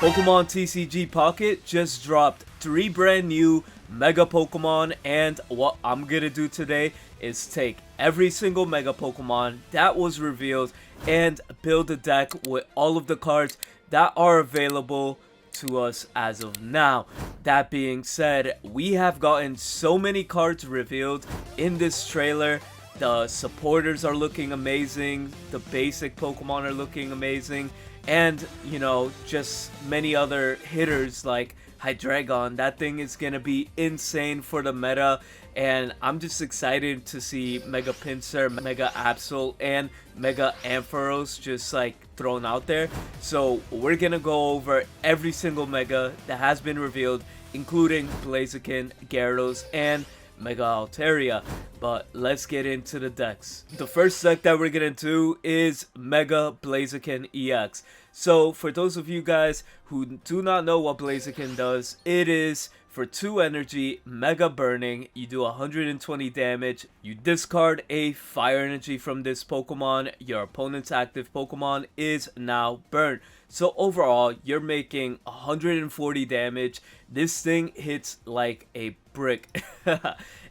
Pokemon TCG Pocket just dropped 3 brand new Mega Pokemon, and what I'm gonna do today is take every single Mega Pokemon that was revealed and build a deck with all of the cards that are available to us as of now. That being said, we have gotten so many cards revealed in this trailer. The supporters are looking amazing, the basic Pokemon are looking amazing, and you know, just many other hitters like Hydreigon. That thing is gonna be insane for the meta, and I'm just excited to see Mega Pinsir, Mega Absol, and Mega Ampharos just like thrown out there. So we're gonna go over every single Mega that has been revealed, including Blaziken, Gyarados, and Mega Altaria. But let's get into the decks. The first deck that we're gonna do is Mega Blaziken EX. So for those of you guys who do not know what Blaziken does, it is for 2 energy, Mega Burning. You do 120 damage. You discard a fire energy from this Pokemon. Your opponent's active Pokemon is now burned. So overall, you're making 140 damage. This thing hits like a brick.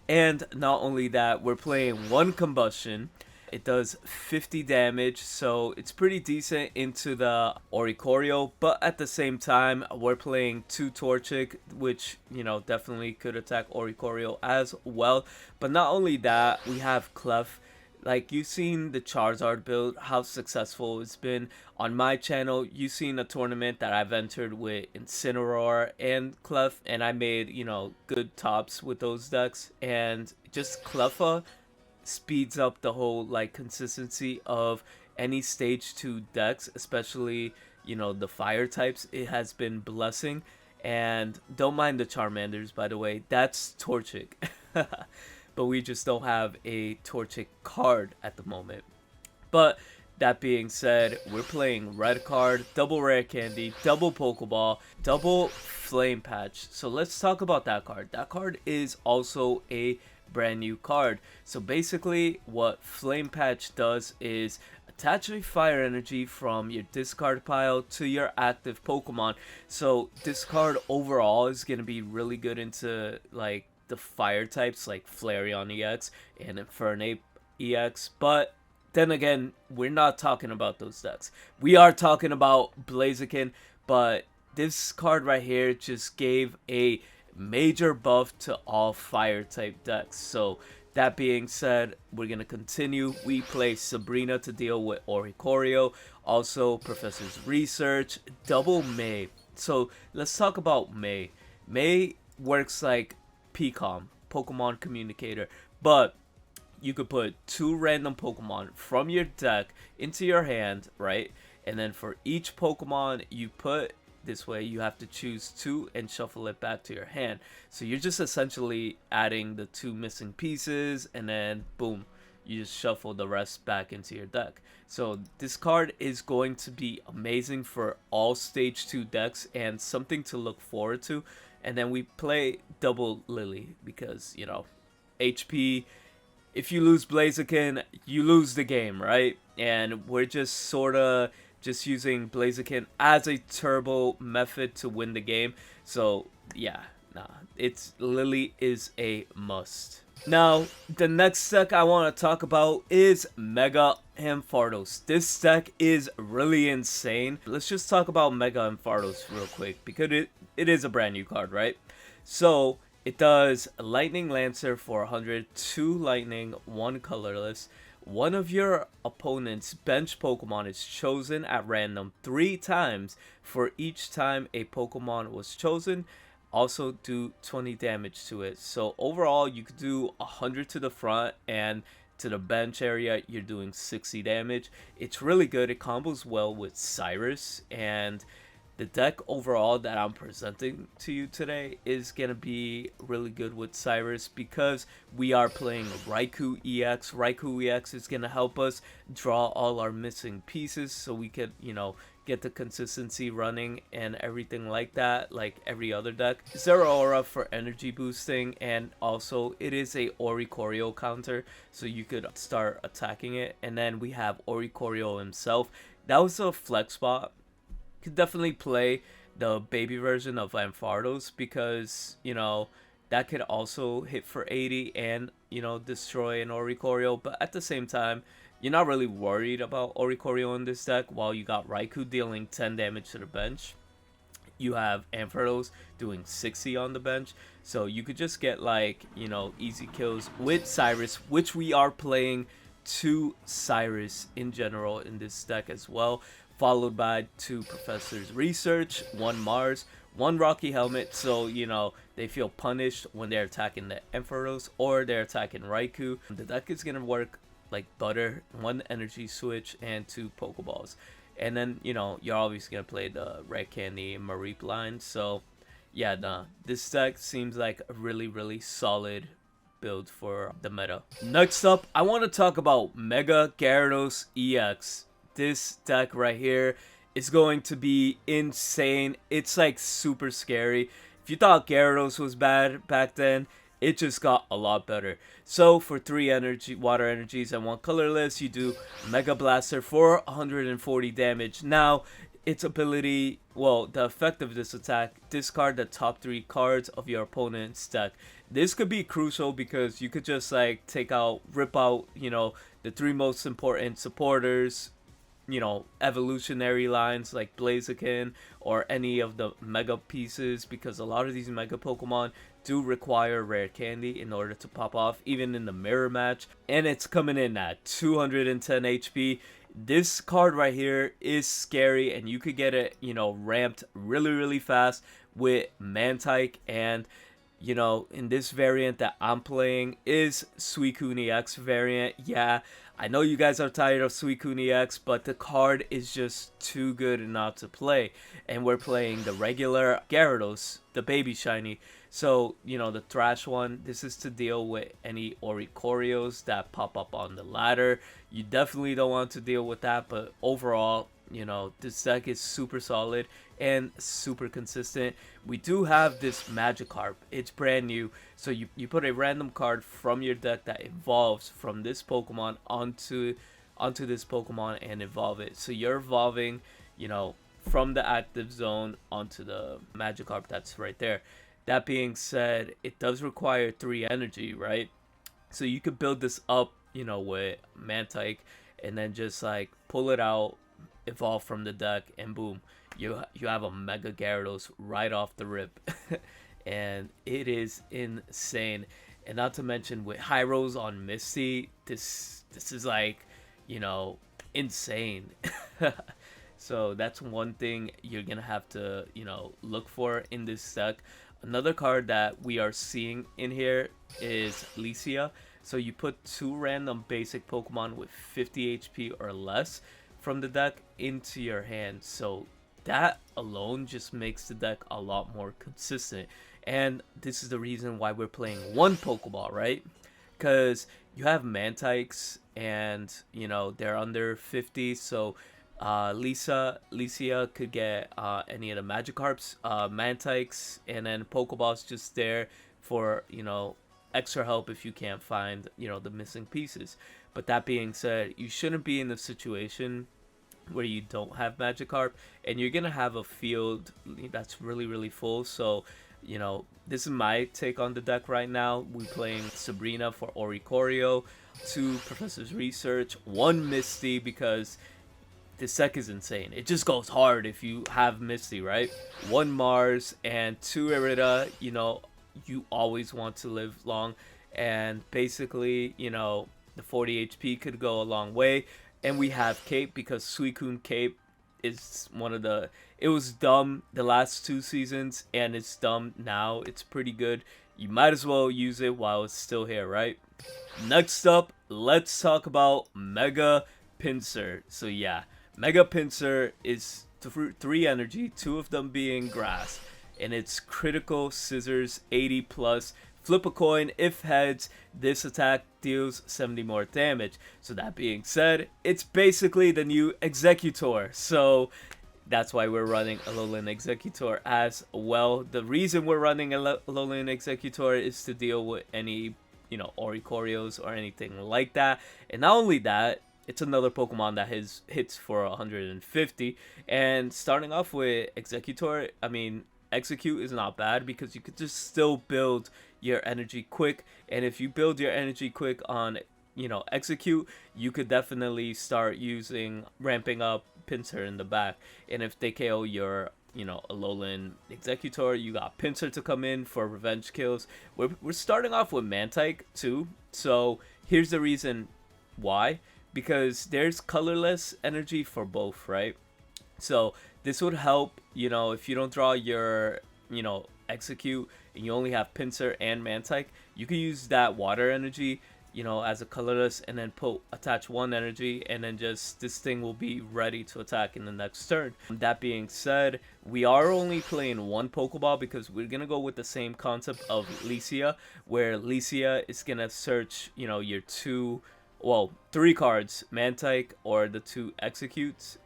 And not only that, we're playing 1 Combustion. It does 50 damage, so it's pretty decent into the Oricorio, but at the same time, we're playing 2 Torchic, which, you know, definitely could attack Oricorio as well. But not only that, we have Clef. Like, you've seen the Charizard build, how successful it's been on my channel. You've seen a tournament that I've entered with Incineroar and Clef, and I made, you know, good tops with those decks. And just Clefa speeds up the whole like consistency of any stage 2 decks, especially, you know, the fire types. It has been blessing. And don't mind the Charmanders, by the way, that's Torchic. But we just don't have a Torchic card at the moment. But that being said, we're playing red card, double rare candy, double Pokeball, double Flame Patch. So let's talk about that card. That card is also a brand new card. So basically what Flame Patch does is attach a fire energy from your discard pile to your active Pokemon. So this card overall is going to be really good into like the fire types like Flareon EX and Infernape EX. But then again, we're not talking about those decks. We are talking about Blaziken, but this card right here just gave a major buff to all fire type decks. So that being said, we're gonna continue. We play Sabrina to deal with Oricorio, also Professor's Research, double May. So let's talk about May. May works like PCOM, Pokemon Communicator, but you could put 2 random Pokemon from your deck into your hand, right? And then for each Pokemon you put this way, you have to choose 2 and shuffle it back to your hand. So you're just essentially adding the 2 missing pieces, and then boom, you just shuffle the rest back into your deck. So this card is going to be amazing for all stage 2 decks and something to look forward to. And then we play double Lily because, you know, HP, if you lose Blaziken, you lose the game, right? And we're just sort of just using Blaziken as a turbo method to win the game. So yeah, it's Lily is a must. Now, the next deck I want to talk about is Mega Ampharos. This deck is really insane. Let's just talk about Mega Ampharos real quick because it is a brand new card, right? So it does Lightning Lancer for 100, 2 lightning, 1 colorless. One of your opponent's bench Pokemon is chosen at random 3 times. For each time a Pokemon was chosen, also do 20 damage to it. So overall, you could do 100 to the front, and to the bench area, you're doing 60 damage. It's really good. It combos well with Cyrus, and the deck overall that I'm presenting to you today is going to be really good with Cyrus because we are playing Raikou EX. Raikou EX is going to help us draw all our missing pieces so we could, you know, get the consistency running and everything like that, like every other deck. Zeraora for energy boosting, and also it is a Oricorio counter, so you could start attacking it. And then we have Oricorio himself. That was a flex spot. Could definitely play the baby version of Ampharos, because, you know, that could also hit for 80 and, you know, destroy an Oricorio. But at the same time, you're not really worried about Oricorio in this deck while you got Raikou dealing 10 damage to the bench. You have Ampharos doing 60 on the bench. So you could just get, like, you know, easy kills with Cyrus, which we are playing 2 Cyrus in general in this deck as well, followed by 2 Professor's Research, 1 Mars, 1 Rocky Helmet, so, you know, they feel punished when they're attacking the Ampharos or they're attacking Raikou. The deck is going to work like butter, 1 energy switch and 2 Pokeballs. And then, you know, you're obviously going to play the Red Candy and Mareep line. So, yeah, nah, this deck seems like a really solid build for the meta. Next up, I want to talk about Mega Gyarados EX. This deck right here is going to be insane. It's like super scary. If you thought Gyarados was bad back then, it just got a lot better. So for 3 energy, water energies and 1 colorless, you do Mega Blaster for 140 damage. Now, its ability, well, the effect of this attack, discard the top 3 cards of your opponent's deck. This could be crucial because you could just like rip out, you know, the 3 most important supporters, you know, evolutionary lines like Blaziken or any of the mega pieces, because a lot of these mega Pokemon do require rare candy in order to pop off, even in the mirror match. And it's coming in at 210 HP. This card right here is scary, and you could get it, you know, ramped really fast with Mantike. And, you know, in this variant that I'm playing is Suicune EX variant. Yeah, I know you guys are tired of Suicune EX, but the card is just too good not to play. And we're playing the regular Gyarados, the baby shiny. So, you know, the trash one, this is to deal with any Oricorios that pop up on the ladder. You definitely don't want to deal with that, but overall, you know, this deck is super solid and super consistent. We do have this Magikarp. It's brand new. So you put a random card from your deck that evolves from this Pokemon onto this Pokemon and evolve it. So you're evolving, you know, from the active zone onto the Magikarp that's right there. That being said, it does require 3 energy, right? So you could build this up, you know, with Mantike and then just like pull it out, evolve from the deck, and boom, you have a Mega Gyarados right off the rip. And it is insane. And not to mention with Hyros on Misty, this is like, you know, insane. So that's one thing you're gonna have to, you know, look for in this deck. Another card that we are seeing in here is Licia. So you put 2 random basic Pokemon with 50 HP or less from the deck into your hand. So that alone just makes the deck a lot more consistent. And this is the reason why we're playing 1 Pokeball, right? Because you have Mantikes and, you know, they're under 50. So Licia could get any of the Magikarps, Mantikes, and then Pokeballs just there for, you know, extra help if you can't find, you know, the missing pieces. But that being said, you shouldn't be in the situation where you don't have Magikarp and you're gonna have a field that's really full. So, you know, this is my take on the deck right now. We're playing Sabrina for Oricorio, 2 Professor's Research, 1 Misty, because this deck is insane. It just goes hard if you have Misty, right? 1 Mars and 2 Irida. You know, you always want to live long. And basically, you know, the 40 HP could go a long way. And we have Cape, because Suicune Cape is one of the... It was dumb the last 2 seasons, and it's dumb now. It's pretty good. You might as well use it while it's still here, right? Next up, let's talk about Mega Pinsir. So yeah, Mega Pinsir is 3 energy, 2 of them being grass, and it's critical scissors 80 plus. Flip a coin. If heads, this attack deals 70 more damage. So that being said, it's basically the new Executor. So that's why we're running Alolan Executor as well. The reason we're running Alolan Executor is to deal with any, you know, Oricorios or anything like that. And not only that, it's another Pokemon that hits for 150. And starting off with Executor, I mean, Execute is not bad because you could just still build your energy quick. And if you build your energy quick on, Execute, you could definitely start using ramping up Pinsir in the back. And if they KO your Alolan Executor, you got Pinsir to come in for revenge kills. We're starting off with Mantike too, so here's the reason why. Because there's colorless energy for both, right? So this would help, if you don't draw your, Execute and you only have Pinsir and Mantike, you can use that water energy, as a colorless, and then attach one energy, and then just this thing will be ready to attack in the next turn. That being said, we are only playing one Pokeball because we're gonna go with the same concept of Licia, where Licia is gonna search, your three cards, Mantike or the two Executes.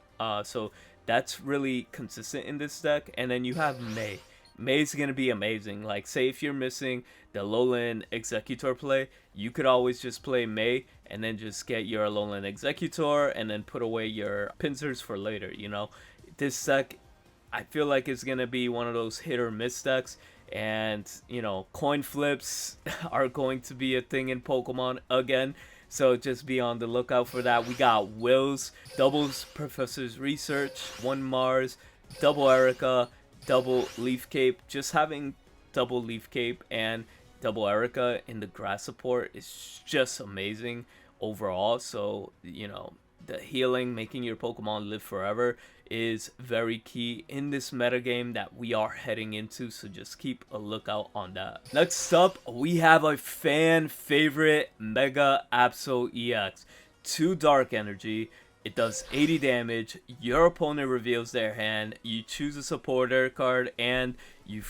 So that's really consistent in this deck. And then you have May. May's gonna be amazing. Like, say if you're missing the Alolan Executor play, you could always just play May and then just get your Alolan Executor and then put away your Pinsirs for later. This deck, I feel like it's gonna be one of those hit or miss decks. And coin flips are going to be a thing in Pokemon again. So just be on the lookout for that. We got Wills, doubles Professor's Research, one Mars, double Erica, double Leaf Cape. Just having double Leaf Cape and double Erica in the grass support is just amazing overall. So, the healing, making your Pokemon live forever is very key in this metagame that we are heading into, so just keep a lookout on that. Next up, we have a fan favorite Mega Absol EX. 2 Dark Energy. It does 80 damage. Your opponent reveals their hand. You choose a supporter card and you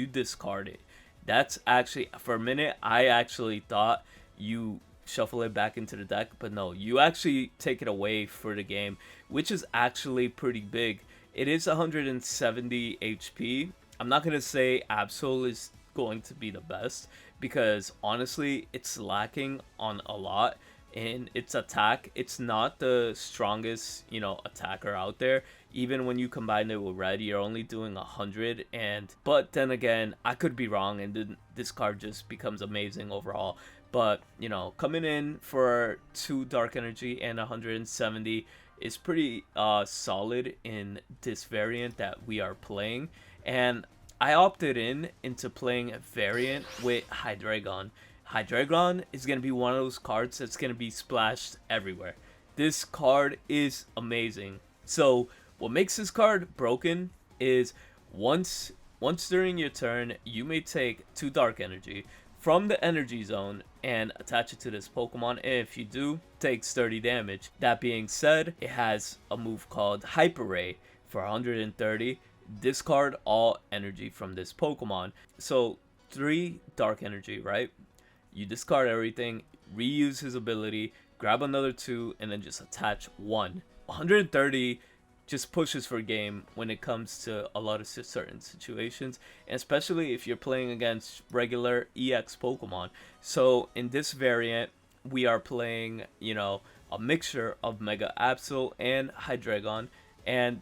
discard it. That's actually, for a minute, I actually thought you shuffle it back into the deck, but no, you actually take it away for the game, which is actually pretty big. It is 170 HP. I'm not going to say Absol is going to be the best because honestly, it's lacking on a lot in its attack. It's not the strongest, attacker out there. Even when you combine it with red, you're only doing 100. But then again, I could be wrong, and then this card just becomes amazing overall. But, coming in for 2 Dark Energy and 170 is pretty solid in this variant that we are playing. And I opted into playing a variant with Hydreigon. Hydreigon is going to be one of those cards that's going to be splashed everywhere. This card is amazing. So what makes this card broken is once during your turn, you may take 2 Dark Energy from the energy zone and attach it to this Pokemon. And if you do, takes 30 damage. That being said, it has a move called Hyper Ray for 130. Discard all energy from this Pokemon. So 3 Dark Energy, right? You discard everything, reuse his ability, grab another 2, and then just attach 1. 130 just pushes for game when it comes to a lot of certain situations, and especially if you're playing against regular EX Pokemon. So in this variant, we are playing, a mixture of Mega Absol and Hydreigon, and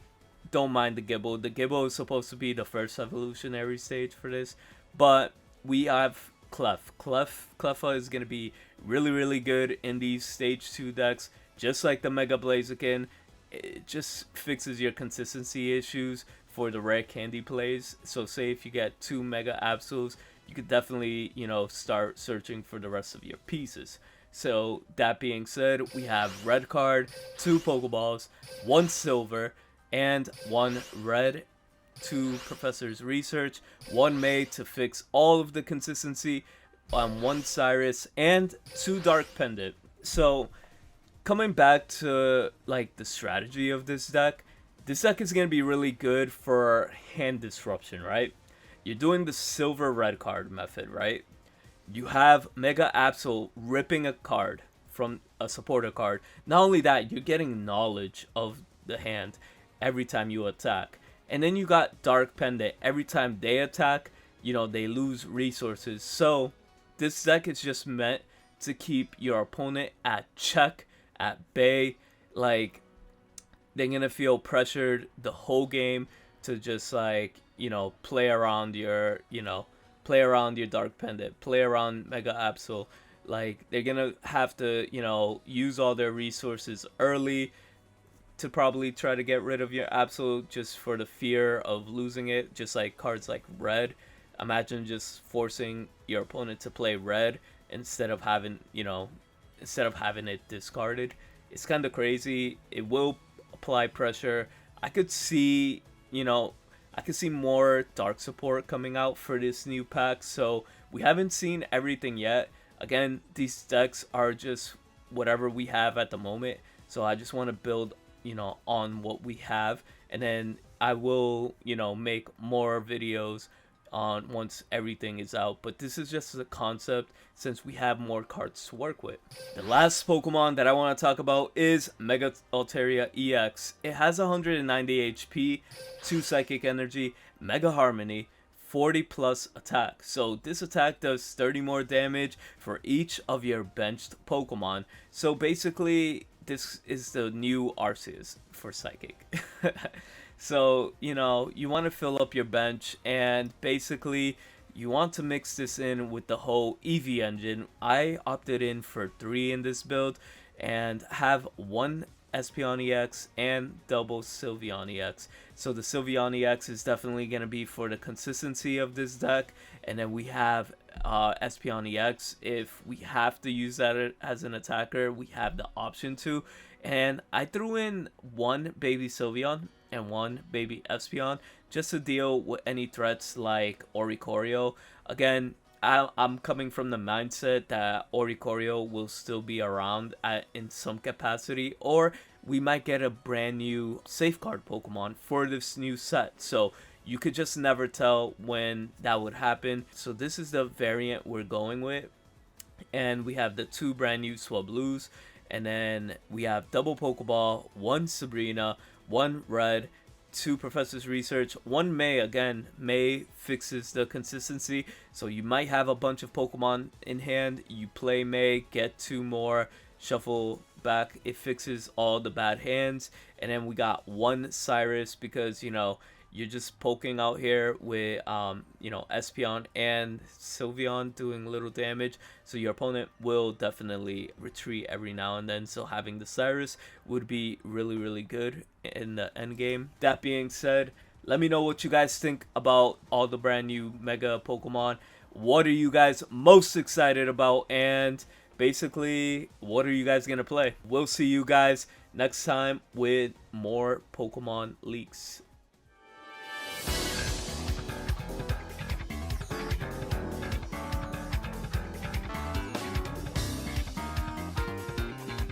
don't mind the Gibble. The Gibble is supposed to be the first evolutionary stage for this, but we have Cleffa is going to be really, really good in these stage 2 decks, just like the Mega Blaziken. It just fixes your consistency issues for the rare candy plays. So say if you get 2 Mega Absols, you could definitely, start searching for the rest of your pieces. So that being said, we have red card, 2 Pokeballs, 1 silver, and 1 red, 2 Professor's Research, 1 May to fix all of the consistency, 1 Cyrus, and 2 Dark Pendant. So coming back to like the strategy of this deck is going to be really good for hand disruption, right? You're doing the silver red card method, right? You have Mega Absol ripping a card from a supporter card. Not only that, you're getting knowledge of the hand every time you attack. And then you got Dark Pendant. Every time they attack, they lose resources. So this deck is just meant to keep your opponent at check at bay. Like, they're gonna feel pressured the whole game to just, like, play around your, play around your Dark Pendant, play around Mega Absol. Like, they're gonna have to, use all their resources early to probably try to get rid of your Absol, just for the fear of losing it. Just like cards like Red. Imagine just forcing your opponent to play Red instead of having, it discarded. It's kind of crazy. It will apply pressure. I could see, more dark support coming out for this new pack. So we haven't seen everything yet. Again, these decks are just whatever we have at the moment. So I just want to build, on what we have, and then I will, make more videos on once everything is out. But this is just a concept since we have more cards to work with. The last Pokemon that I want to talk about is Mega Altaria EX. It has 190 HP, 2 Psychic Energy, Mega Harmony, 40 plus attack. So this attack does 30 more damage for each of your benched Pokemon. So basically, this is the new Arceus for Psychic. So, you want to fill up your bench, and basically you want to mix this in with the whole EV engine. I opted in for 3 in this build and have 1 Espeon EX and double Sylveon EX. So the Sylveon EX is definitely going to be for the consistency of this deck, and then we have Espeon EX. If we have to use that as an attacker, we have the option to. And I threw in 1 baby Sylveon and 1 baby Espeon just to deal with any threats like Oricorio. Again, I'm coming from the mindset that Oricorio will still be around in some capacity, or we might get a brand new safeguard Pokemon for this new set. So you could just never tell when that would happen. So this is the variant we're going with. And we have the 2 brand new Swablues. And then we have double Pokeball, 1 Sabrina, 1 Red, 2 Professor's Research, 1 May. Again, May fixes the consistency. So you might have a bunch of Pokemon in hand. You play May, get 2 more, shuffle back. It fixes all the bad hands. And then we got 1 Cyrus because, you're just poking out here with, Espeon and Sylveon doing little damage. So your opponent will definitely retreat every now and then. So having the Cyrus would be really, really good in the end game. That being said, let me know what you guys think about all the brand new Mega Pokemon. What are you guys most excited about? And basically, what are you guys going to play? We'll see you guys next time with more Pokemon leaks.